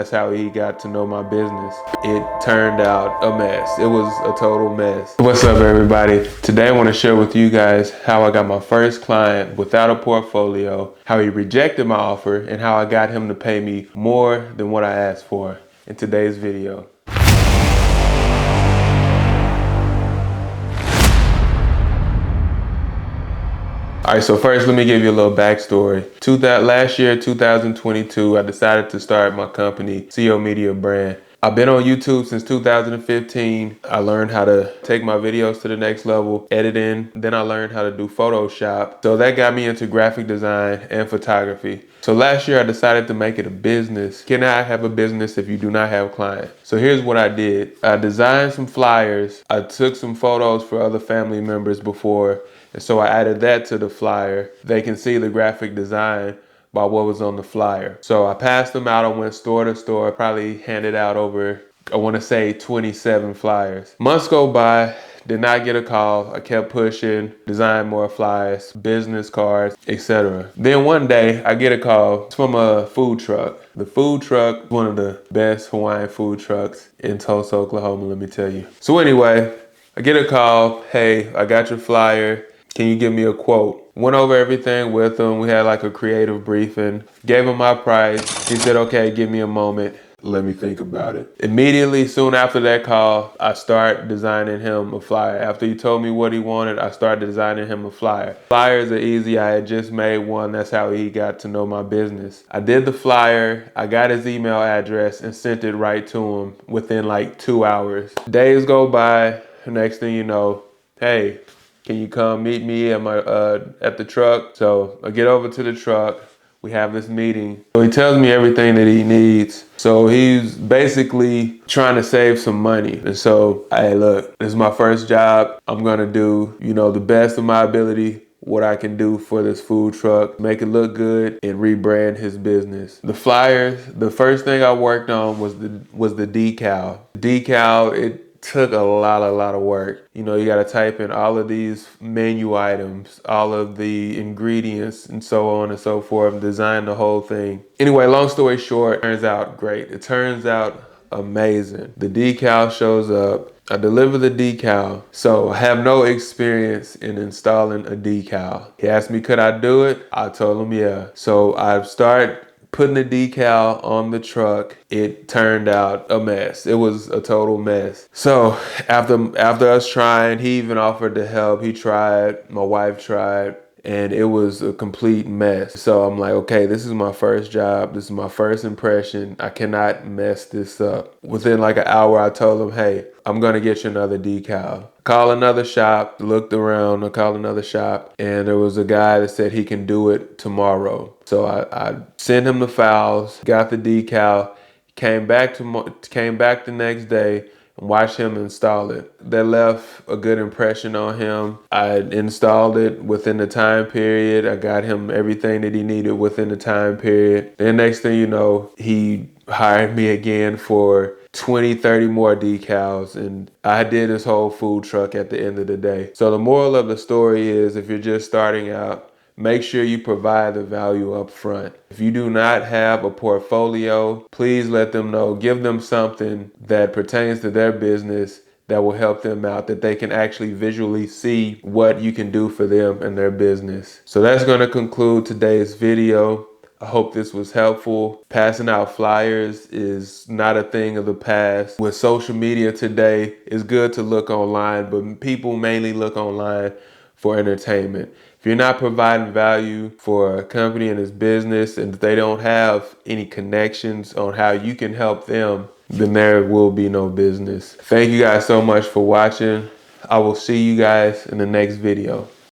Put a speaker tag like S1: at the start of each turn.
S1: That's how he got to know my business. It turned out a mess. It was a total mess. What's up, everybody? Today I want to share with you guys how I got my first client without a portfolio, how he rejected my offer, and how I got him to pay me more than what I asked for in today's video. All right, so first let me give you a little backstory. Last year, 2022, I decided to start my company, CO Media Brand. I've been on YouTube since 2015. I learned how to take my videos to the next level, editing. Then I learned how to do Photoshop. So that got me into graphic design and photography. So last year I decided to make it a business. Cannot have a business if you do not have clients. So here's what I did. I designed some flyers. I took some photos for other family members before. And so I added that to the flyer. They can see the graphic design by what was on the flyer. So I passed them out. I went store to store, probably handed out over, I want to say 27 flyers. Months go by, did not get a call. I kept pushing, designed more flyers, business cards, etc. Then one day I get a call. It's from a food truck. The food truck, one of the best Hawaiian food trucks in Tulsa, Oklahoma, let me tell you. So anyway, I get a call. Hey, I got your flyer. Can you give me a quote? Went over everything with him. We had like a creative briefing. Gave him my price. He said, okay, give me a moment. Let me think about it. Immediately, soon after that call, I start designing him a flyer. After he told me what he wanted, I started designing him a flyer. Flyers are easy. I had just made one. That's how he got to know my business. I did the flyer. I got his email address and sent it right to him within like 2 hours. Days go by. Next thing you know, hey, can you come meet me at the truck? So I get over to the truck. We have this meeting. So he tells me everything that he needs. So he's basically trying to save some money. And so, hey, look, this is my first job. I'm gonna do, the best of my ability, what I can do for this food truck, make it look good and rebrand his business. The flyers, the first thing I worked on was the decal. Decal, it took a lot of work. You got to type in all of these menu items, all of the ingredients, and so on and so forth, design the whole thing. Anyway, long story short, it turns out great. It turns out amazing. The decal shows up. I deliver the decal. So I have no experience in installing a decal. He asked me, could I do it? I told him, yeah. So I start putting the decal on the truck. It turned out a mess. It was a total mess. So after us trying, he even offered to help. He tried, my wife tried, and it was a complete mess. So I'm like, okay, this is my first job. This is my first impression. I cannot mess this up. Within like an hour, I told him, hey, I'm gonna get you another decal. Call another shop, looked around, I called another shop, and there was a guy that said he can do it tomorrow. So I sent him the files, got the decal, came back the next day, and watched him install it. That left a good impression on him. I installed it within the time period. I got him everything that he needed within the time period. Then next thing you know, he hired me again for 20, 30 more decals, and I did this whole food truck at the end of the day. So the moral of the story is, if you're just starting out, make sure you provide the value up front. If you do not have a portfolio, please let them know. Give them something that pertains to their business that will help them out, that they can actually visually see what you can do for them and their business. So that's going to conclude today's video. I hope this was helpful. Passing out flyers is not a thing of the past. With social media today, it's good to look online, but people mainly look online for entertainment. If you're not providing value for a company and its business, and if they don't have any connections on how you can help them, then there will be no business. Thank you guys so much for watching. I will see you guys in the next video.